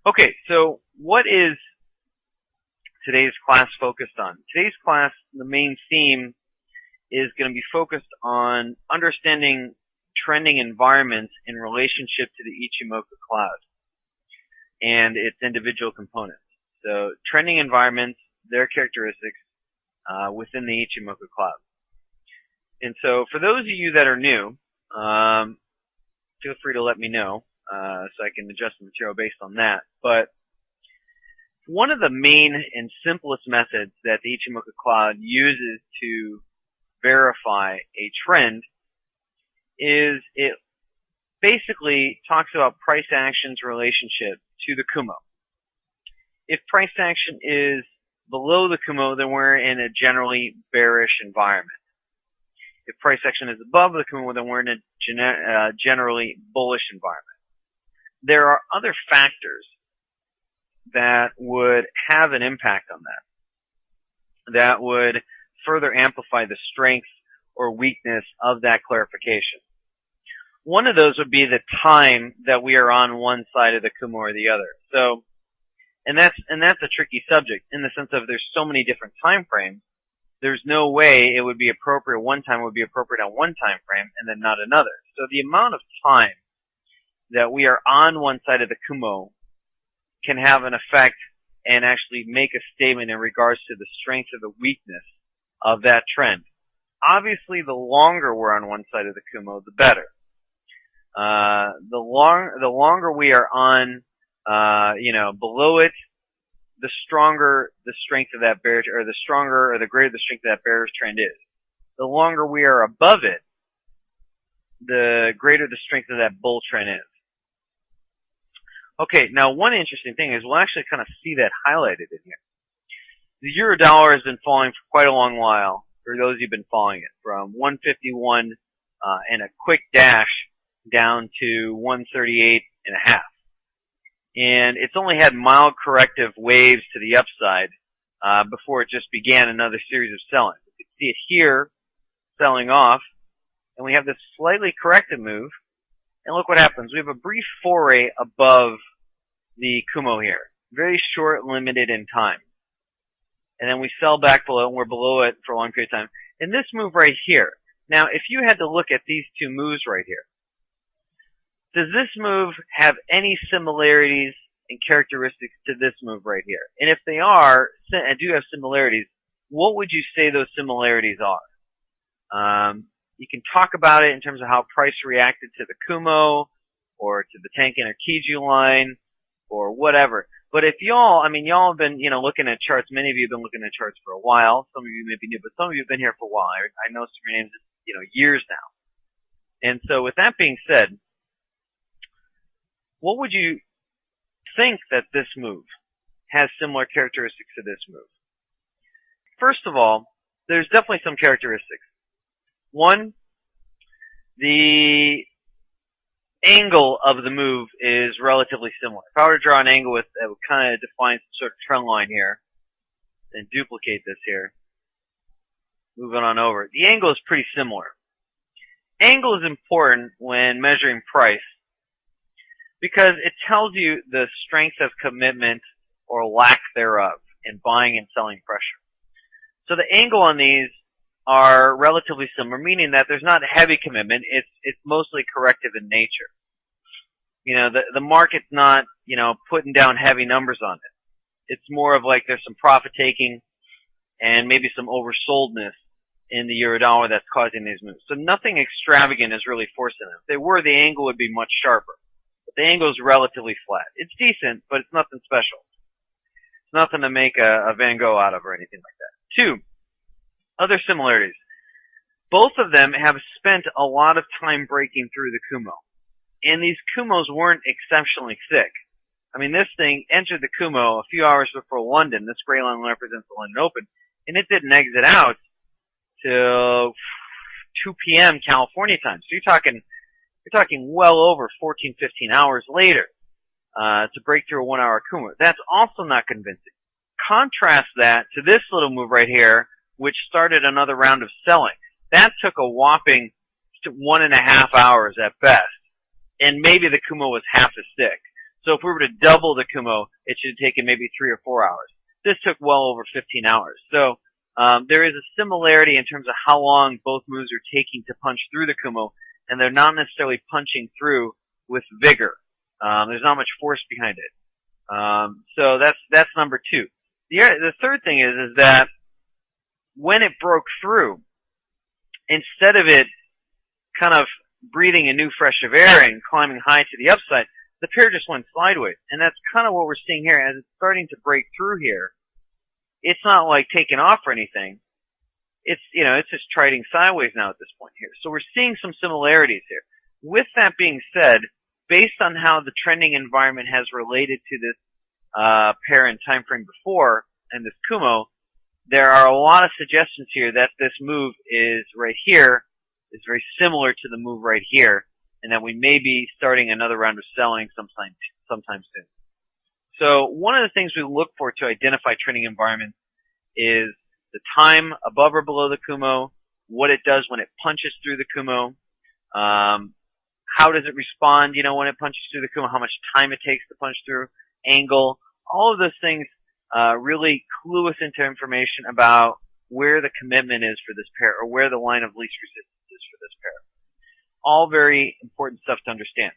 Okay, so what is today's class focused on? Today's class, the main theme is going to be focused on understanding trending environments in relationship to the Ichimoku cloud and its individual components. So trending environments, their characteristics within the Ichimoku cloud. And so for those of you that are new, feel free to let me know so I can adjust the material based on that. But one of the main and simplest methods that the Ichimoku cloud uses to verify a trend is it basically talks about price action's relationship to the Kumo. If price action is below the Kumo, then we're in a generally bearish environment. If price action is above the Kumo, then we're in a generally bullish environment. There are other factors that would have an impact on that would further amplify the strength or weakness of that clarification. One of those would be the time that we are on one side of the Kumo or the other. So, and that's a tricky subject in the sense of there's so many different time frames. There's no way it would be appropriate one time would be appropriate on one time frame and then not another. So the amount of time that we are on one side of the Kumo can have an effect and actually make a statement in regards to the strength or the weakness of that trend. Obviously, the longer we're on one side of the Kumo, the better. The longer we are on, below it, the stronger the strength of that bearish, or the stronger or the greater the strength of that bearish trend is. The longer we are above it, the greater the strength of that bull trend is. Okay, now one interesting thing is we'll actually kind of see that highlighted in here. The euro dollar has been falling for quite a long while, for those who've been following it, from 151 and a quick dash down to 138.5. And it's only had mild corrective waves to the upside before it just began another series of selling. You can see it here selling off, and we have this slightly corrected move. And look what happens. We have a brief foray above the Kumo here. Very short, limited in time. And then we sell back below, and we're below it for a long period of time. And this move right here. Now, if you had to look at these two moves right here, does this move have any similarities and characteristics to this move right here? And if they are, and do have similarities, what would you say those similarities are? You can talk about it in terms of how price reacted to the Kumo, or to the Tenkan or Kiju line, or whatever. But if y'all have been, looking at charts. Many of you have been looking at charts for a while. Some of you may be new, but some of you have been here for a while. I know some of your names, years now. And so with that being said, what would you think that this move has similar characteristics to this move? First of all, there's definitely some characteristics. One, the angle of the move is relatively similar. If I were to draw an angle that would kind of define some sort of trend line here, and duplicate this here, moving on over, the angle is pretty similar. Angle is important when measuring price because it tells you the strength of commitment or lack thereof in buying and selling pressure. So the angle on these are relatively similar, meaning that there's not heavy commitment. It's mostly corrective in nature. The market's not, putting down heavy numbers on it. It's more of like there's some profit taking and maybe some oversoldness in the euro dollar that's causing these moves. So nothing extravagant is really forcing them. If they were, the angle would be much sharper. But the angle is relatively flat. It's decent, but it's nothing special. It's nothing to make a Van Gogh out of or anything like that. Two, other similarities. Both of them have spent a lot of time breaking through the Kumo. And these Kumos weren't exceptionally thick. This thing entered the Kumo a few hours before London. This gray line represents the London Open. And it didn't exit out till 2 p.m. California time. So you're talking well over 14, 15 hours later to break through a 1 hour Kumo. That's also not convincing. Contrast that to this little move right here, which started another round of selling. That took a whopping 1.5 hours at best. And maybe the Kumo was half as thick. So if we were to double the Kumo, it should have taken maybe 3 or 4 hours. This took well over 15 hours. So there is a similarity in terms of how long both moves are taking to punch through the Kumo, and they're not necessarily punching through with vigor. There's not much force behind it. So that's number 2. The third thing is that when it broke through, instead of it kind of breathing a new fresh of air and climbing high to the upside, the pair just went sideways. And that's kind of what we're seeing here. As it's starting to break through here, it's not like taking off or anything. It's just trading sideways now at this point here. So we're seeing some similarities here. With that being said, based on how the trending environment has related to this pair and time frame before and this Kumo, there are a lot of suggestions here that this move is right here is very similar to the move right here, and that we may be starting another round of selling sometime soon. So one of the things we look for to identify trending environments is the time above or below the Kumo, what it does when it punches through the Kumo, how does it respond, when it punches through the Kumo, how much time it takes to punch through, angle, all of those things really clue us into information about where the commitment is for this pair, or where the line of least resistance is for this pair. All very important stuff to understand.